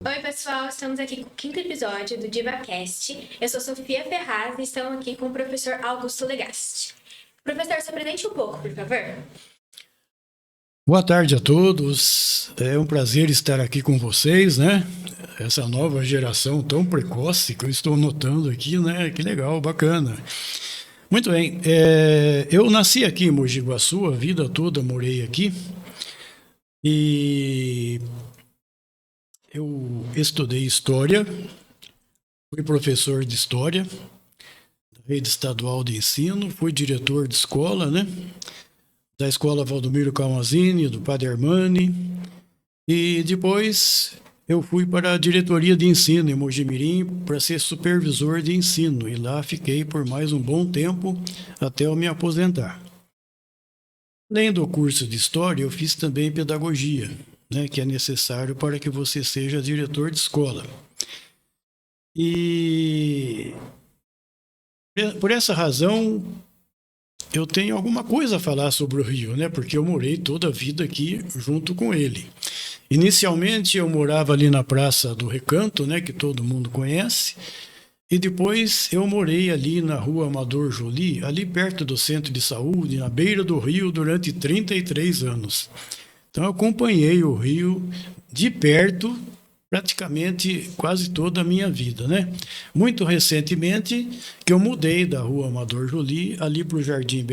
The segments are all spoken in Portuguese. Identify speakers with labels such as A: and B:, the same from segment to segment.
A: Oi, pessoal, estamos aqui com o quinto episódio do DivaCast. Eu sou Sofia Ferraz e estamos aqui com o professor Augusto Legasti. Professor, se apresente um pouco, por favor.
B: Boa tarde a todos, é um prazer estar aqui com vocês, né? Essa nova geração tão precoce que eu estou notando aqui, né? Que legal, bacana. Muito bem, eu nasci aqui em Mogi Guaçu, a vida toda morei aqui e eu estudei História, fui professor de História, da Rede Estadual de Ensino, fui diretor de escola, né? Da Escola Valdomiro Calmazini, do Padre Armani, e depois eu fui para a diretoria de ensino em Mojimirim para ser supervisor de ensino, e lá fiquei por mais um bom tempo até eu me aposentar. Além do curso de História, eu fiz também Pedagogia, né, que é necessário para que você seja diretor de escola. E por essa razão, eu tenho alguma coisa a falar sobre o Rio, né? Porque eu morei toda a vida aqui junto com ele. Inicialmente eu morava ali na Praça do Recanto, né? Que todo mundo conhece. E depois eu morei ali na Rua Amador Joly, ali perto do Centro de Saúde, na beira do Rio, durante 33 anos. Então eu acompanhei o Rio de perto, praticamente quase toda a minha vida, né? Muito recentemente que eu mudei da Rua Amador Joly ali para o Jardim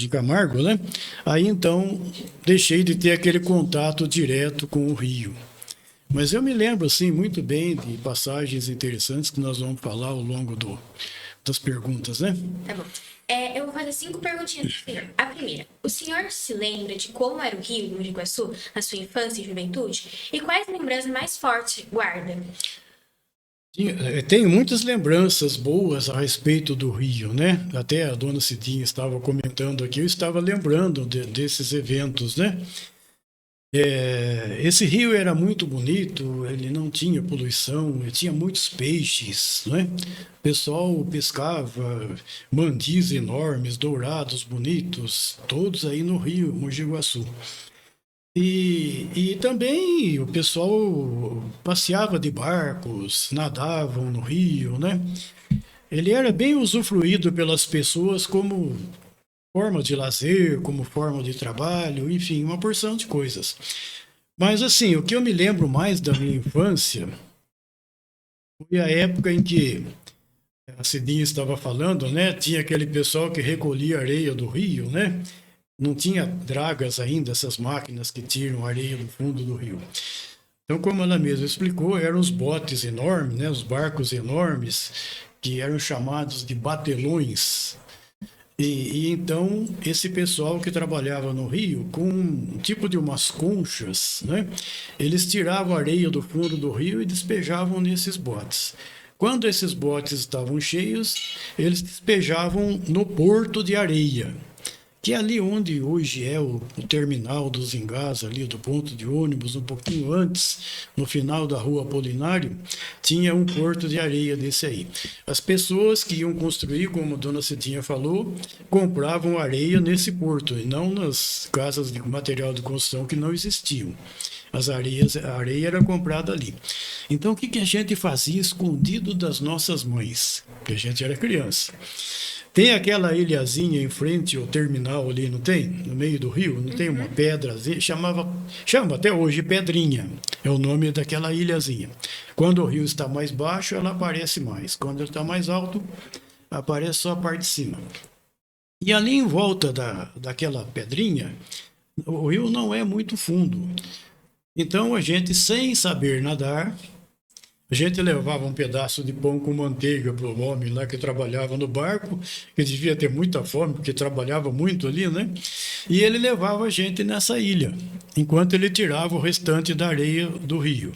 B: Camargo, né? Aí então deixei de ter aquele contato direto com o Rio. Mas eu me lembro assim muito bem de passagens interessantes que nós vamos falar ao longo das perguntas, né?
A: Tá bom. Eu vou fazer 5 perguntinhas pro senhor. A primeira, o senhor se lembra de como era o Rio, no Mogi Guaçu, na sua infância e juventude? E quais lembranças mais fortes guarda?
B: Tenho muitas lembranças boas a respeito do Rio, né? Até a dona Cidinha estava comentando aqui, eu estava lembrando desses eventos, né? Esse rio era muito bonito, ele não tinha poluição, ele tinha muitos peixes, né? O pessoal pescava mandis enormes, dourados, bonitos, todos aí no rio Mogi Guaçu. E também o pessoal passeava de barcos, nadavam no rio, né? Ele era bem usufruído pelas pessoas como forma de lazer, como forma de trabalho, enfim, uma porção de coisas. Mas assim, o que eu me lembro mais da minha infância foi a época em que a Cidinha estava falando, né? Tinha aquele pessoal que recolhia areia do rio, né? Não tinha dragas ainda, essas máquinas que tiram areia do fundo do rio. Então, como ela mesma explicou, eram os botes enormes, né? Os barcos enormes, que eram chamados de batelões. E então, esse pessoal que trabalhava no rio, com um tipo de umas conchas, né? Eles tiravam a areia do fundo do rio e despejavam nesses botes. Quando esses botes estavam cheios, eles despejavam no porto de areia, que é ali onde hoje é o terminal dos Engás, ali do ponto de ônibus, um pouquinho antes, no final da Rua Apolinário, tinha um porto de areia desse aí. As pessoas que iam construir, como a dona Cidinha falou, compravam areia nesse porto, e não nas casas de material de construção que não existiam. A areia era comprada ali. Então, o que a gente fazia escondido das nossas mães? Porque a gente era criança. Tem aquela ilhazinha em frente ao terminal ali, não tem? No meio do rio, não tem uma pedra, chama até hoje Pedrinha, é o nome daquela ilhazinha. Quando o rio está mais baixo, ela aparece mais. Quando ele está mais alto, aparece só a parte de cima. E ali em volta daquela pedrinha, o rio não é muito fundo. Então a gente, sem saber nadar, a gente levava um pedaço de pão com manteiga para o homem lá que trabalhava no barco, que devia ter muita fome, porque trabalhava muito ali, né? E ele levava a gente nessa ilha, enquanto ele tirava o restante da areia do rio.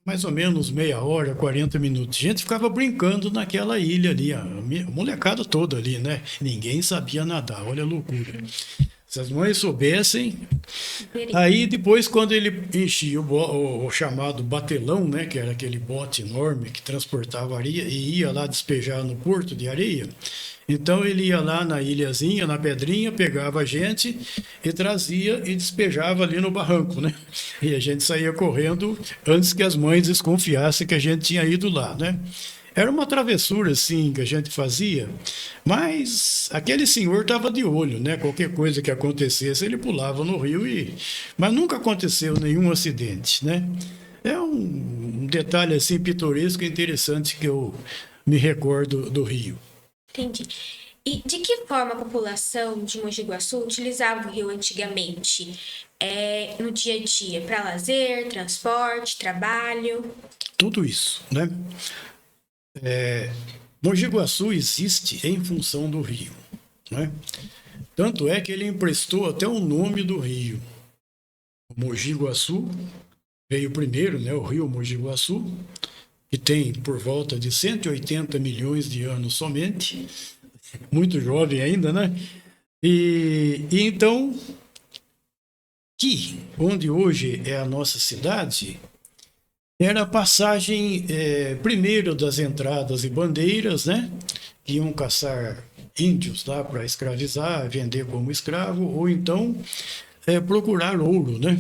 B: Mais ou menos meia hora, 40 minutos. A gente ficava brincando naquela ilha ali, a molecada toda ali, né? Ninguém sabia nadar, olha a loucura. Se as mães soubessem.
A: Verei.
B: Aí depois, quando ele enchia o chamado batelão, né, que era aquele bote enorme que transportava areia e ia lá despejar no porto de areia, então ele ia lá na ilhazinha, na pedrinha, pegava a gente e trazia e despejava ali no barranco, né? E a gente saía correndo antes que as mães desconfiassem que a gente tinha ido lá, né? Era uma travessura, assim, que a gente fazia, mas aquele senhor estava de olho, né? Qualquer coisa que acontecesse, ele pulava no rio e... Mas nunca aconteceu nenhum acidente, né? É um detalhe, assim, pitoresco e interessante que eu me recordo do rio.
A: Entendi. E de que forma a população de Mogi Guaçu utilizava o rio antigamente? No dia a dia, para lazer, transporte, trabalho?
B: Tudo isso, né? Mogi Guaçu existe em função do rio, né? Tanto é que ele emprestou até o nome do rio. O Mogi Guaçu veio primeiro, né? O rio Mogi Guaçu, que tem por volta de 180 milhões de anos somente, muito jovem ainda, né? E então, que onde hoje é a nossa cidade, era a passagem primeiro das entradas e bandeiras, né? Que iam caçar índios lá para escravizar, vender como escravo, ou então procurar ouro, né?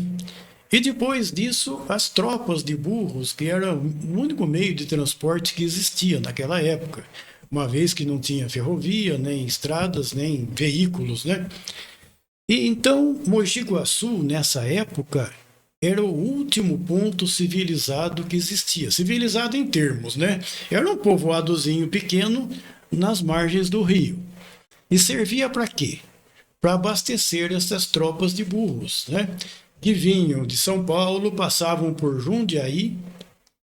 B: E depois disso, as tropas de burros, que era o único meio de transporte que existia naquela época, uma vez que não tinha ferrovia, nem estradas, nem veículos, né? E então, Mogi Guaçu, nessa época, era o último ponto civilizado que existia. Civilizado em termos, né? Era um povoadozinho pequeno nas margens do rio. E servia para quê? Para abastecer essas tropas de burros, né? Que vinham de São Paulo, passavam por Jundiaí,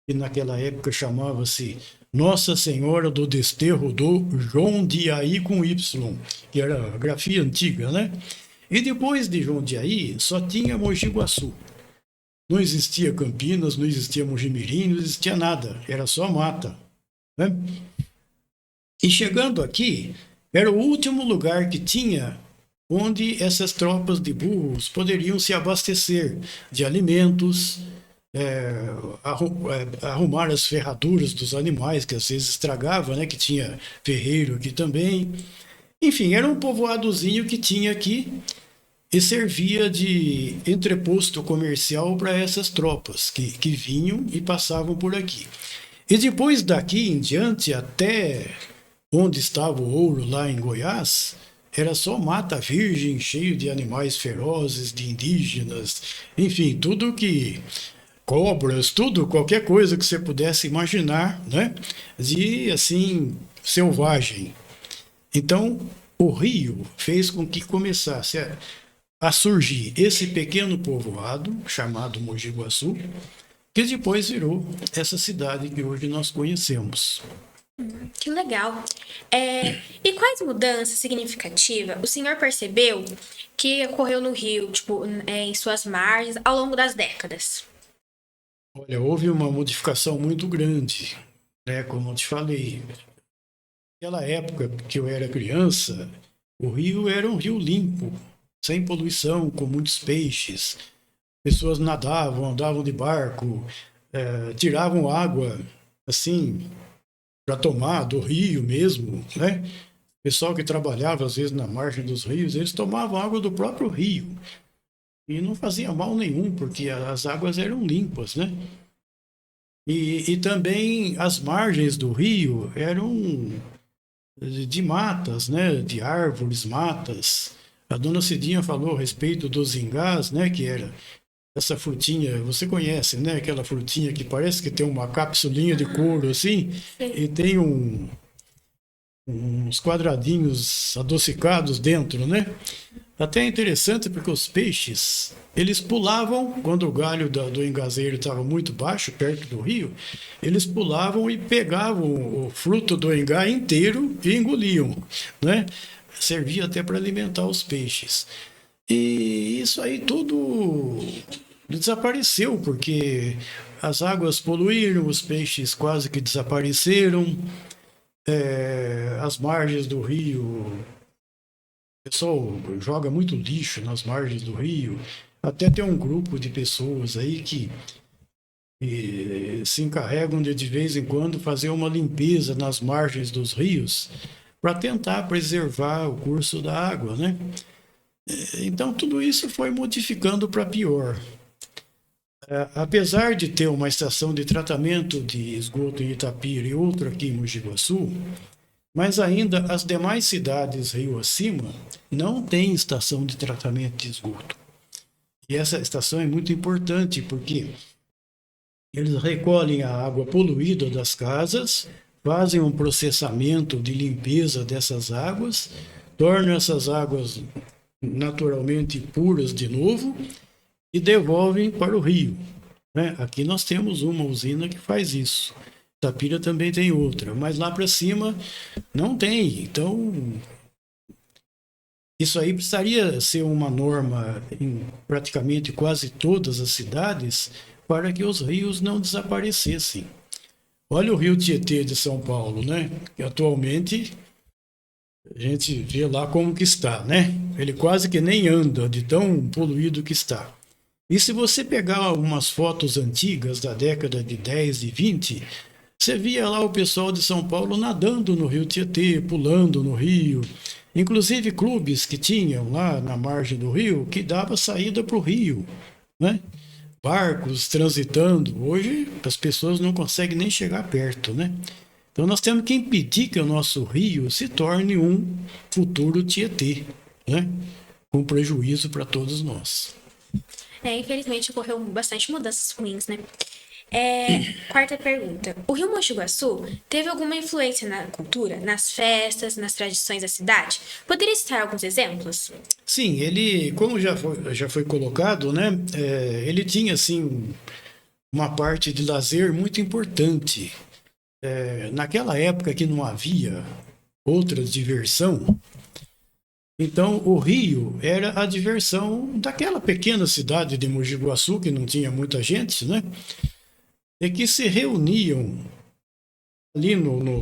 B: que naquela época chamava-se Nossa Senhora do Desterro do Jundiaí com Y, que era a grafia antiga, né? E depois de Jundiaí, só tinha Mogi Guaçu. Não existia Campinas, não existia Mojimirim, não existia nada, era só mata, né? E chegando aqui, era o último lugar que tinha onde essas tropas de burros poderiam se abastecer de alimentos, arrumar as ferraduras dos animais, que às vezes estragava, né? Que tinha ferreiro aqui também. Enfim, era um povoadozinho que tinha aqui e servia de entreposto comercial para essas tropas que vinham e passavam por aqui. E depois daqui em diante, até onde estava o ouro lá em Goiás, era só mata virgem, cheio de animais ferozes, de indígenas, enfim, tudo que cobras, tudo, qualquer coisa que você pudesse imaginar, né? De assim selvagem. Então, o rio fez com que começasse a surgir esse pequeno povoado chamado Mogi Guaçu, que depois virou essa cidade que hoje nós conhecemos.
A: Que legal. E quais mudanças significativas o senhor percebeu que ocorreu no rio, tipo, em suas margens, ao longo das décadas?
B: Olha, houve uma modificação muito grande, né? Como eu te falei, naquela época que eu era criança, o rio era um rio limpo, sem poluição, com muitos peixes. Pessoas nadavam, andavam de barco, tiravam água assim para tomar do rio mesmo, né? O pessoal que trabalhava às vezes na margem dos rios, eles tomavam água do próprio rio e não fazia mal nenhum, porque as águas eram limpas, né? E também as margens do rio eram de matas, né? De árvores, matas. A dona Cidinha falou a respeito dos ingás, né? Que era essa frutinha, você conhece, né? Aquela frutinha que parece que tem uma capsulinha de couro assim, e tem uns quadradinhos adocicados dentro, né? Até é interessante porque os peixes, eles pulavam, quando o galho do engazeiro estava muito baixo, perto do rio, eles pulavam e pegavam o fruto do engá inteiro e engoliam, né? Servia até para alimentar os peixes. E isso aí tudo desapareceu, porque as águas poluíram, os peixes quase que desapareceram, as margens do rio pessoal joga muito lixo nas margens do rio. Até tem um grupo de pessoas aí que se encarregam de vez em quando fazer uma limpeza nas margens dos rios para tentar preservar o curso da água, né? Então tudo isso foi modificando para pior. Apesar de ter uma estação de tratamento de esgoto em Itapira e outra aqui em Mogi Guaçu, mas ainda as demais cidades rio acima não têm estação de tratamento de esgoto. E essa estação é muito importante porque eles recolhem a água poluída das casas, fazem um processamento de limpeza dessas águas, tornam essas águas naturalmente puras de novo e devolvem para o rio. Né? Aqui nós temos uma usina que faz isso. Itapira também tem outra, mas lá para cima não tem. Então, isso aí precisaria ser uma norma em praticamente quase todas as cidades para que os rios não desaparecessem. Olha o rio Tietê de São Paulo, né? Que atualmente a gente vê lá como que está, né? Ele quase que nem anda de tão poluído que está. E se você pegar algumas fotos antigas da década de 10 e 20, você via lá o pessoal de São Paulo nadando no rio Tietê, pulando no rio. Inclusive clubes que tinham lá na margem do rio que dava saída para o rio, né? Barcos transitando. Hoje as pessoas não conseguem nem chegar perto, né? Então nós temos que impedir que o nosso rio se torne um futuro Tietê, né? Com prejuízo para todos nós.
A: Infelizmente ocorreu bastante mudanças ruins, né? Quarta pergunta. O Rio Mogi Guaçu teve alguma influência na cultura, nas festas, nas tradições da cidade? Poderia citar alguns exemplos?
B: Sim, ele, como já foi colocado, né? Ele tinha, assim, uma parte de lazer muito importante. Naquela época que não havia outra diversão, então o rio era a diversão daquela pequena cidade de Mogi Guaçu, que não tinha muita gente, né? E que se reuniam ali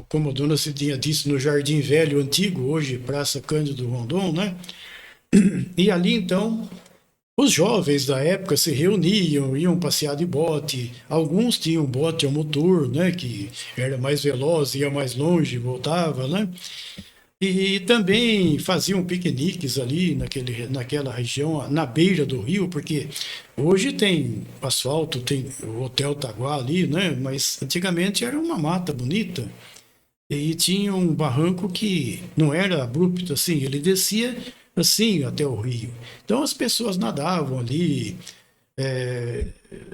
B: como a dona Cidinha disse, no Jardim Velho Antigo, hoje Praça Cândido Rondon, né? E ali então os jovens da época se reuniam, iam passear de bote, alguns tinham bote a motor, né? Que era mais veloz, ia mais longe, voltava, né? E também faziam piqueniques ali naquela região, na beira do rio, porque hoje tem asfalto, tem o Hotel Taguá ali, né? Mas antigamente era uma mata bonita e tinha um barranco que não era abrupto assim, ele descia assim até o rio. Então as pessoas nadavam ali,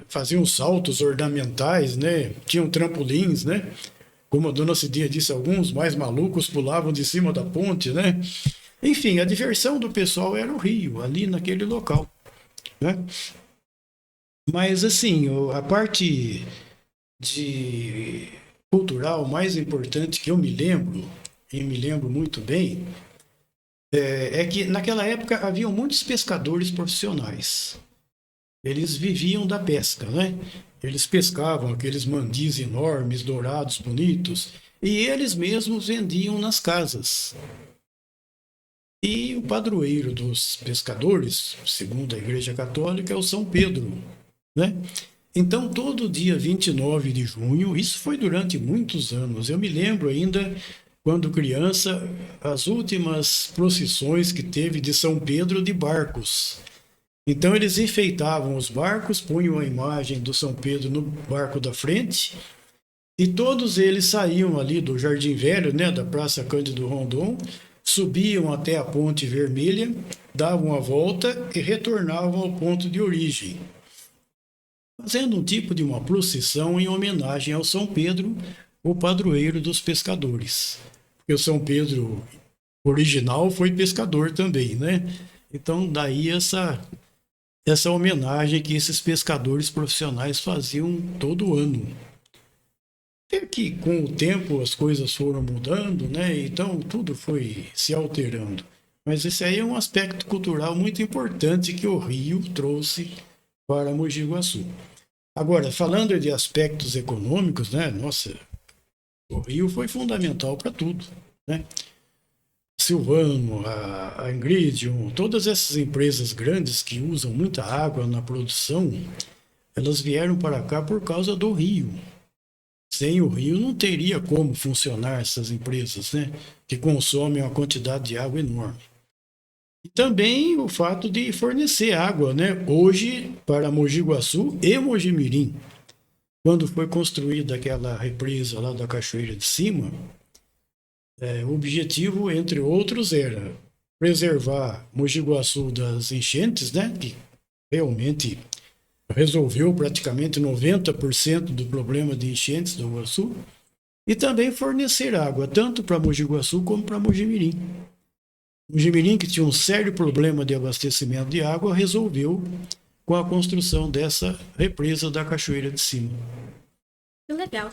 B: faziam saltos ornamentais, né? Tinham trampolins, né? Como a dona Cidinha disse, alguns mais malucos pulavam de cima da ponte, né? Enfim, a diversão do pessoal era o rio, ali naquele local, né? Mas, assim, a parte de cultural mais importante que eu me lembro, e me lembro muito bem, é que naquela época haviam muitos pescadores profissionais. Eles viviam da pesca, né? Eles pescavam aqueles mandis enormes, dourados, bonitos, e eles mesmos vendiam nas casas. E o padroeiro dos pescadores, segundo a Igreja Católica, é o São Pedro, né? Então, todo dia 29 de junho, isso foi durante muitos anos, eu me lembro ainda, quando criança, as últimas procissões que teve de São Pedro de barcos. Então eles enfeitavam os barcos, punham a imagem do São Pedro no barco da frente, e todos eles saíam ali do Jardim Velho, né, da Praça Cândido Rondon, subiam até a Ponte Vermelha, davam a volta e retornavam ao ponto de origem, fazendo um tipo de uma procissão em homenagem ao São Pedro, o padroeiro dos pescadores. Porque o São Pedro original foi pescador também, né? Então daí essa homenagem que esses pescadores profissionais faziam todo ano. Até que com o tempo as coisas foram mudando, né? Então tudo foi se alterando. Mas esse aí é um aspecto cultural muito importante que o Rio trouxe para Mogi Guaçu. Agora, falando de aspectos econômicos, né? Nossa, o Rio foi fundamental para tudo, né? Silvano, a Ingridium, todas essas empresas grandes que usam muita água na produção, elas vieram para cá por causa do rio. Sem o rio não teria como funcionar essas empresas, né? Que consomem uma quantidade de água enorme. E também o fato de fornecer água, né? Hoje, para Mogi Guaçu e Mojimirim. Quando foi construída aquela represa lá da Cachoeira de Cima, o objetivo, entre outros, era preservar Mogi Guaçu das enchentes, né? Que realmente resolveu praticamente 90% do problema de enchentes do Guaçu, e também fornecer água, tanto para Mogi Guaçu como para Mojimirim. Mojimirim, que tinha um sério problema de abastecimento de água, resolveu com a construção dessa represa da Cachoeira de Cima.
A: Legal.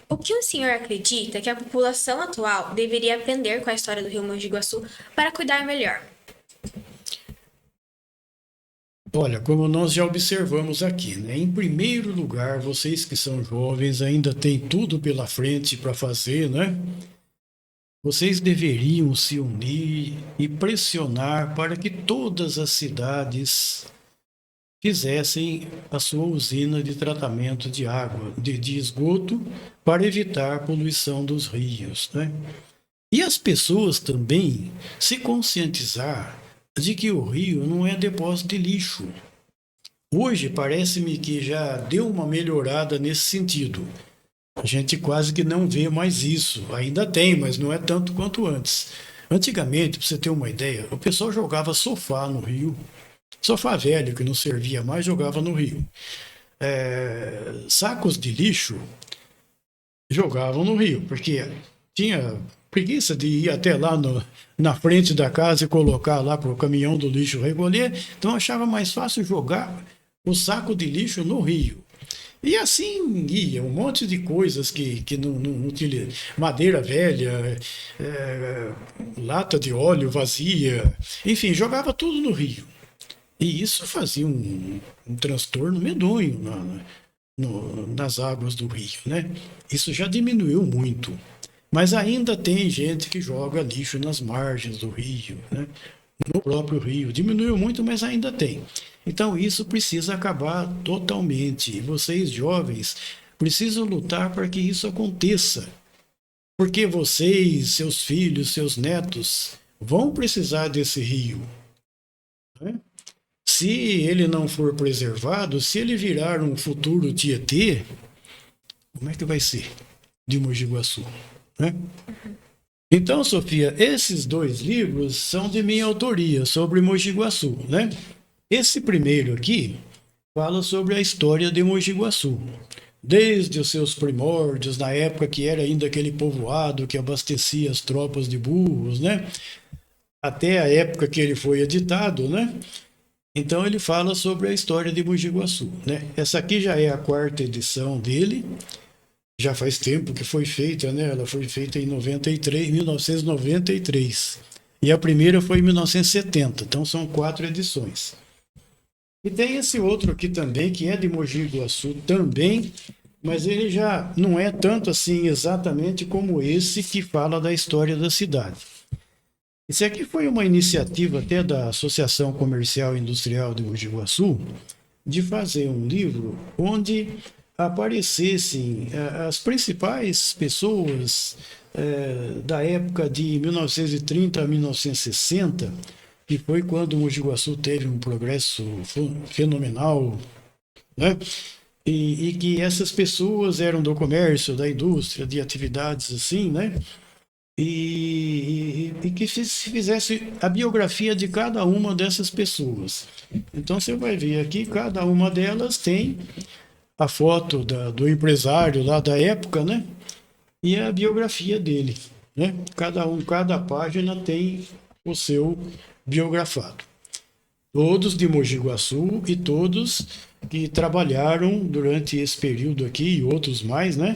A: O que o senhor acredita que a população atual deveria aprender com a história do rio Mogi Guaçu para cuidar melhor?
B: Olha, como nós já observamos aqui, né? Em primeiro lugar, vocês que são jovens ainda têm tudo pela frente para fazer, né? Vocês deveriam se unir e pressionar para que todas as cidades fizessem a sua usina de tratamento de água, de esgoto, para evitar a poluição dos rios, né? E as pessoas também se conscientizar de que o rio não é depósito de lixo. Hoje parece-me que já deu uma melhorada nesse sentido. A gente quase que não vê mais isso. Ainda tem, mas não é tanto quanto antes. Antigamente, para você ter uma ideia, o pessoal jogava sofá no rio. Sofá velho que não servia mais, jogava no rio. Sacos de lixo jogavam no rio, porque tinha preguiça de ir até lá na frente da casa e colocar lá para o caminhão do lixo recolher, então achava mais fácil jogar o saco de lixo no rio. E assim ia, um monte de coisas que não utilizam. Madeira velha, lata de óleo vazia, enfim, jogava tudo no rio. E isso fazia um transtorno medonho nas águas do rio, né? Isso já diminuiu muito. Mas ainda tem gente que joga lixo nas margens do rio, né? No próprio rio. Diminuiu muito, mas ainda tem. Então isso precisa acabar totalmente. E vocês, jovens, precisam lutar para que isso aconteça. Porque vocês, seus filhos, seus netos, vão precisar desse rio, né? Se ele não for preservado, se ele virar um futuro Tietê, como é que vai ser de Mogi Guaçu, né? Então, Sofia, esses 2 livros são de minha autoria, sobre Mogi Guaçu, né? Esse primeiro aqui fala sobre a história de Mogi Guaçu, desde os seus primórdios, na época que era ainda aquele povoado que abastecia as tropas de burros, né? Até a época que ele foi editado, né? Então ele fala sobre a história de Mogi Guaçu, né? Essa aqui já é a 4ª edição dele. Já faz tempo que foi feita, né? Ela foi feita em 1993. E a primeira foi em 1970. Então são 4 edições. E tem esse outro aqui também, que é de Mogi Guaçu também, mas ele já não é tanto assim exatamente como esse que fala da história da cidade. Esse aqui foi uma iniciativa até da Associação Comercial e Industrial de Mogi Guaçu, de fazer um livro onde aparecessem as principais pessoas da época de 1930 a 1960, que foi quando Mogi Guaçu teve um progresso fenomenal, né? E que essas pessoas eram do comércio, da indústria, de atividades assim, né? E que se fizesse a biografia de cada uma dessas pessoas. Então você vai ver aqui, cada uma delas tem a foto do empresário lá da época, né? E a biografia dele, né? Cada página tem o seu biografado. Todos de Mogi Guaçu e todos que trabalharam durante esse período aqui e outros mais, né?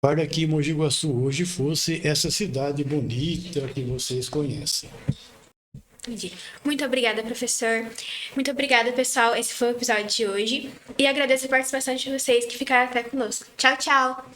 B: Para que Mogi Guaçu hoje fosse essa cidade bonita que vocês conhecem.
A: Entendi. Muito obrigada, professor. Muito obrigada, pessoal. Esse foi o episódio de hoje. E agradeço a participação de vocês que ficaram até conosco. Tchau, tchau!